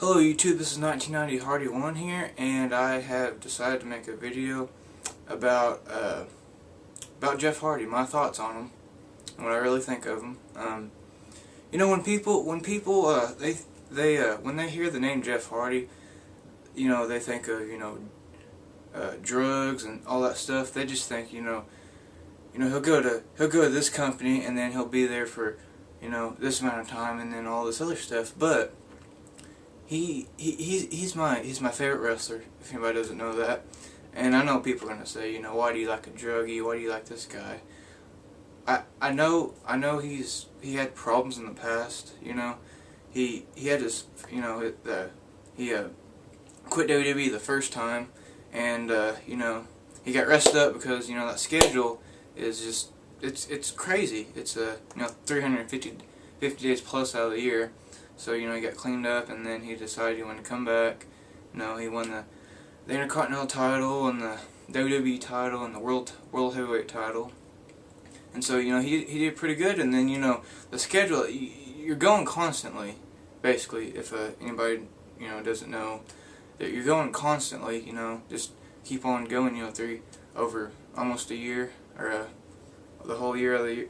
Hello YouTube, this is 1990 Hardy One here, and I have decided to make a video about Jeff Hardy, my thoughts on him, and what I really think of him. You know, when people when they hear the name Jeff Hardy, you know, they think of drugs and all that stuff. They just think he'll go to this company and then he'll be there for this amount of time and then all this other stuff, but He's my favorite wrestler, if anybody doesn't know that. And I know people are gonna say, why do you like a druggie? Why do you like this guy? I know he had problems in the past. He had his he quit WWE the first time, and he got rested up because that schedule is just it's crazy. It's 350 days plus out of the year. So, he got cleaned up, and then he decided he wanted to come back. He won the Intercontinental title, and the WWE title, and the World Heavyweight title. And so, he did pretty good, and then, the schedule, you're going constantly, basically, if anybody, doesn't know, that you're going constantly, just keep on going, over almost a year, or the whole year of the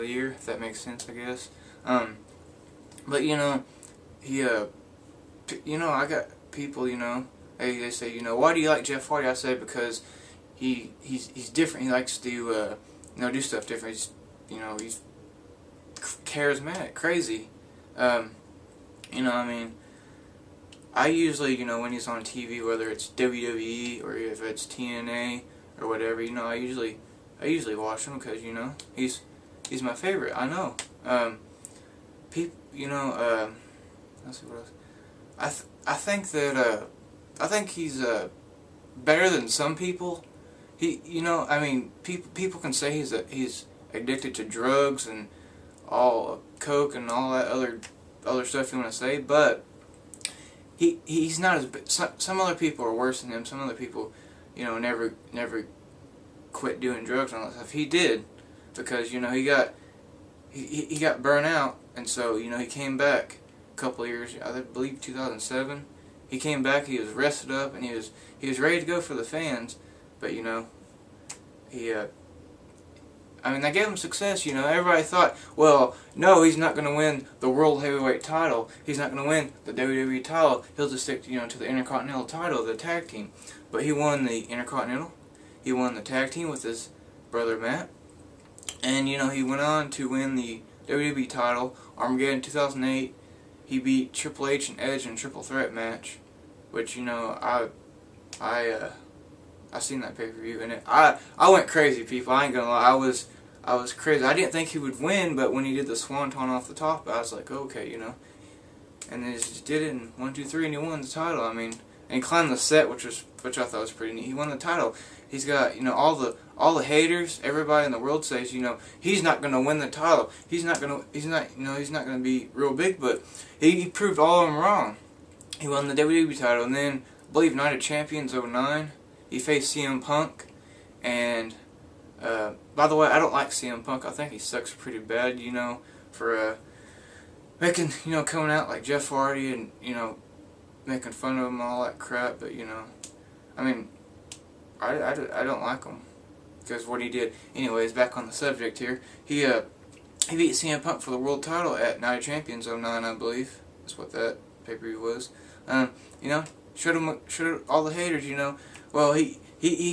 year, if that makes sense, I guess. But he I got people, they say, why do you like Jeff Hardy? I say because he's different. He likes to do stuff different. He's charismatic, crazy. I usually, when he's on TV, whether it's WWE or if it's TNA or whatever, I usually watch him because he's my favorite. I know. People, let's see what else. I think he's better than some people. People can say he's addicted to drugs and all coke and all that other stuff you want to say, but he's not as some other people are worse than him. Some other people, never quit doing drugs and all that stuff. He did, because he got burnt out. And so, he came back a couple of years, I believe 2007. He came back, he was rested up, and he was ready to go for the fans. But, they gave him success, Everybody thought, well, no, he's not going to win the World Heavyweight title. He's not going to win the WWE title. He'll just stick, to the Intercontinental title, the tag team. But he won the Intercontinental. He won the tag team with his brother Matt. And, he went on to win the WWE title, Armageddon 2008. He beat Triple H and Edge in a triple threat match, which I seen that pay-per-view, and I went crazy, people. I ain't gonna lie, I was crazy. I didn't think he would win, but when he did the swanton off the top, I was like, okay, and then he just did it in 1, 2, 3, and he won the title. And he climbed the set, which I thought was pretty neat. He won the title. He's got all the haters, everybody in the world says he's not gonna win the title. He's not gonna be real big, but he proved all of them wrong. He won the WWE title, and then I believe Night of Champions '09 he faced CM Punk. And by the way, I don't like CM Punk. I think he sucks pretty bad. For making coming out like Jeff Hardy and making fun of him and all that crap. But I don't like him because what he did. Anyways, back on the subject here. He beat CM Punk for the world title at Night of Champions '09, I believe. That's what that pay-per-view was. Showed all the haters. Well, he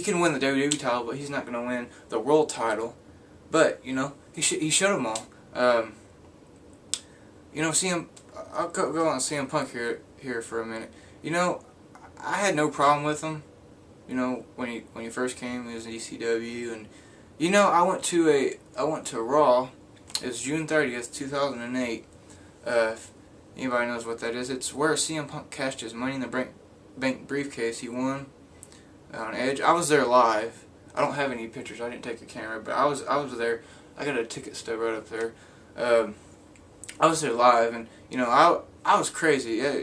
can win the WWE title, but he's not going to win the world title. But he showed them all. CM. I'll go on CM Punk here for a minute. I had no problem with him. When he first came, he was in ECW, and I went to Raw. It was June 30th, 2008. If anybody knows what that is, it's where CM Punk cashed his Money in the Bank briefcase. He won on Edge. I was there live. I don't have any pictures. I didn't take the camera, but I was there. I got a ticket stub right up there. I was there live, and I was crazy. Yeah,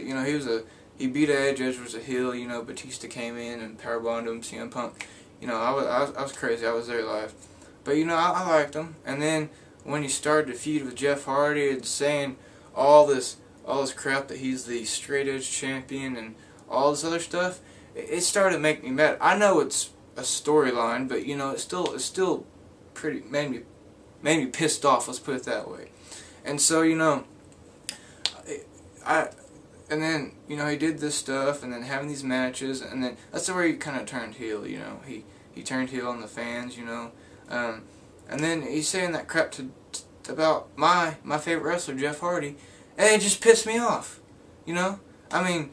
he beat Edge. Edge was a heel. Batista came in and powerbombed him. CM Punk. I was crazy. I was there live, but I liked him. And then when he started to feud with Jeff Hardy and saying all this all this crap that he's the straight edge champion and all this other stuff, it started to make me mad. I know it's a storyline, but you know, it's still pretty made me pissed off. Let's put it that way. And so, you know, and then, you know, he did this stuff, and then having these matches, and then that's where he kind of turned heel. You know, he turned heel on the fans. You know, and then he's saying that crap about my favorite wrestler, Jeff Hardy, and it just pissed me off. You know, I mean,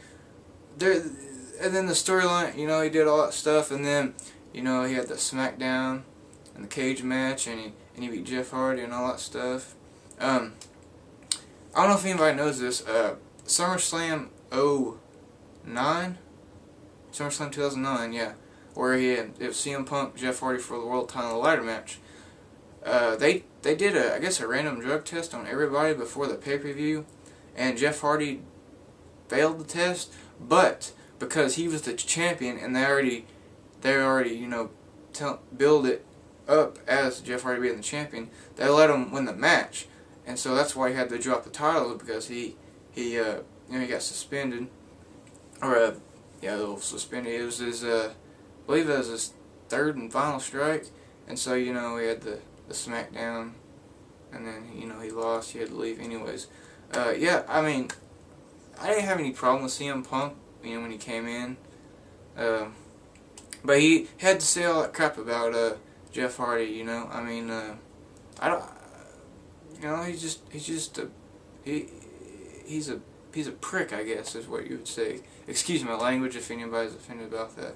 and then the storyline, you know, he did all that stuff, and then, you know, he had the SmackDown and the cage match, and he beat Jeff Hardy and all that stuff. I don't know if anybody knows this. SummerSlam 09, SummerSlam 2009, yeah, where it was CM Punk, Jeff Hardy for the world title ladder match. They did I guess a random drug test on everybody before the pay-per-view, and Jeff Hardy failed the test, but because he was the champion and they already you know build it up as Jeff Hardy being the champion, they let him win the match, and so that's why he had to drop the title, because he you know, he got suspended, or yeah, a little suspended. It was his I believe it was his third and final strike, and so, you know, he had the SmackDown, and then, you know, he lost. He had to leave anyways. Yeah, I mean, I didn't have any problem with CM Punk, you know, when he came in, but he had to say all that crap about Jeff Hardy. You know, I mean, I don't, you know, he's a prick, I guess, is what you would say. Excuse my language if anybody's offended about that.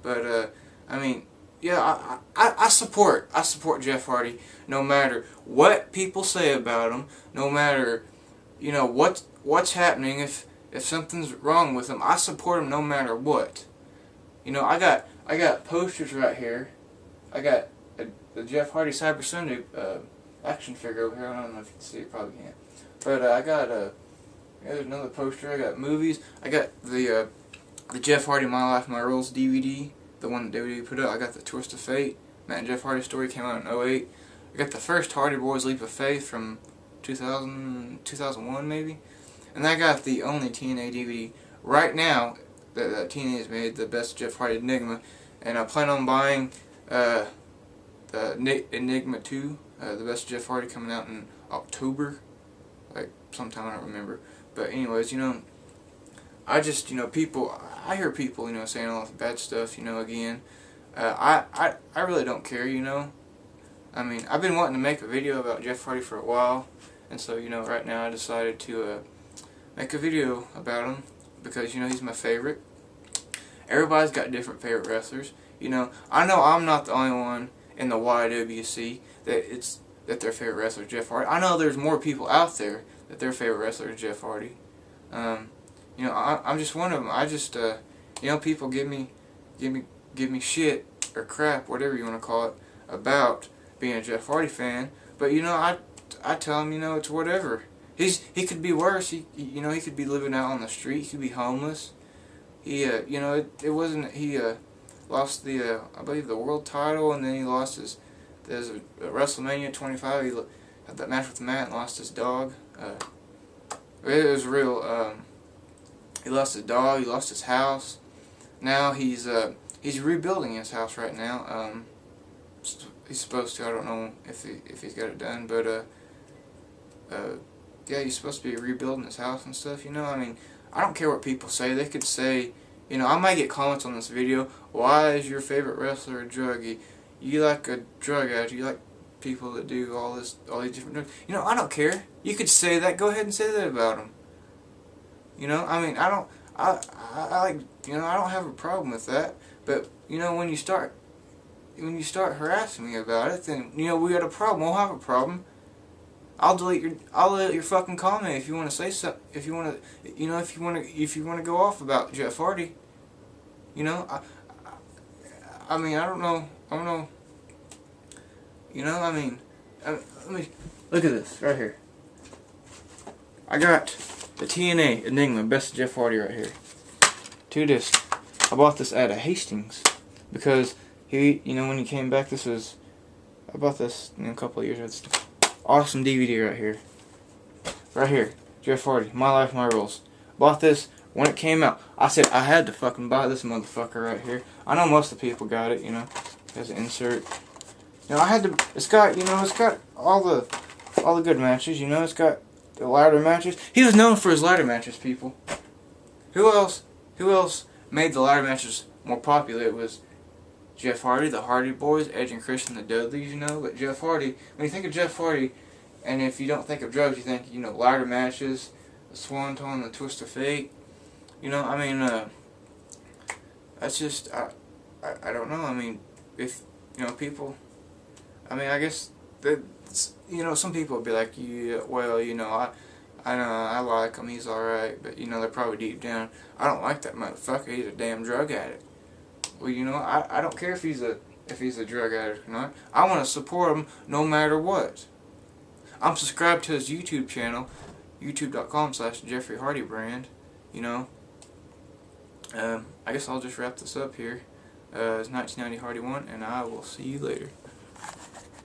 But I mean, yeah, I support Jeff Hardy, no matter what people say about him, no matter, you know, what's happening. If something's wrong with him, I support him no matter what. You know, I got posters right here. I got the Jeff Hardy Cyber Sunday action figure over here. I don't know if you can see it, probably can't. But I got there's another poster. I got movies. I got the Jeff Hardy My Life, My Rules DVD, the one that WWE put out. I got the Twist of Fate. Matt and Jeff Hardy story came out in 2008. I got the first Hardy Boys Leap of Faith from 2001 maybe. And I got the only TNA DVD right now that TNA has made, the Best Jeff Hardy Enigma. And I plan on buying the Enigma 2, the Best Jeff Hardy, coming out in October. Like sometime, I don't remember. But anyways, you know, I just, you know, I hear people, you know, saying all the bad stuff, you know, again. I really don't care, you know. I mean, I've been wanting to make a video about Jeff Hardy for a while, and so, you know, right now I decided to make a video about him, because, you know, he's my favorite. Everybody's got different favorite wrestlers, you know. I know I'm not the only one in the YWC that their favorite wrestler is Jeff Hardy. I know there's more people out there that their favorite wrestler is Jeff Hardy. You know, I'm just one of them. I just, you know, people give me shit or crap, whatever you want to call it, about being a Jeff Hardy fan. But, you know, I tell them, you know, it's whatever. He could be worse. You know, he could be living out on the street. He could be homeless. You know, it wasn't. He lost the I believe the world title, and then he lost his. There's a WrestleMania 25. He had that match with Matt and lost his dog. It was real. He lost his dog. He lost his house. Now he's rebuilding his house right now. He's supposed to. I don't know if he's got it done, but yeah, he's supposed to be rebuilding his house and stuff. You know, I mean, I don't care what people say. They could say, you know, I might get comments on this video. Why is your favorite wrestler a druggie? You like a drug addict. You like people that do all these different drugs. You know, I don't care. You could say that. Go ahead and say that about them. You know, I mean, I like, you know, I don't have a problem with that. But, you know, when you start harassing me about it, then, you know, we got a problem. We'll have a problem. I'll delete your fucking comment if you want to say something. If you want to, you know, if you want to go off about Jeff Hardy. You know, I mean, I don't know. You know, I mean, let me look at this right here. I got the TNA Enigma Best Jeff Hardy right here. 2 discs. I bought this at a Hastings because you know, when he came back, I bought this, you know, a couple of years ago. Awesome DVD right here. Right here. Jeff Hardy, My Life, My Rules. Bought this when it came out. I said I had to fucking buy this motherfucker right here. I know most of the people got it, you know. It has an insert. You know, I had to. It's got, you know, it's got all the good matches. You know, it's got the ladder matches. He was known for his ladder matches, people. Who else? Who else made the ladder matches more popular? It was Jeff Hardy, the Hardy Boys, Edge and Christian, the Dudleys, you know. But Jeff Hardy, when you think of Jeff Hardy, and if you don't think of drugs, you think, you know, ladder matches, the Swanton, the Twist of Fate. You know, I mean, that's just, I don't know. I mean, if, you know, people, I mean, I guess, that, you know, some people would be like, yeah, well, you know, I know, I like him, he's alright, but, you know, they're probably deep down, I don't like that motherfucker, he's a damn drug addict. Well, you know, I don't care if he's a drug addict or not. I want to support him no matter what. I'm subscribed to his YouTube channel, youtube.com/JeffreyHardyBrand, you know. I guess I'll just wrap this up here. It's 1990 Hardy 1, and I will see you later.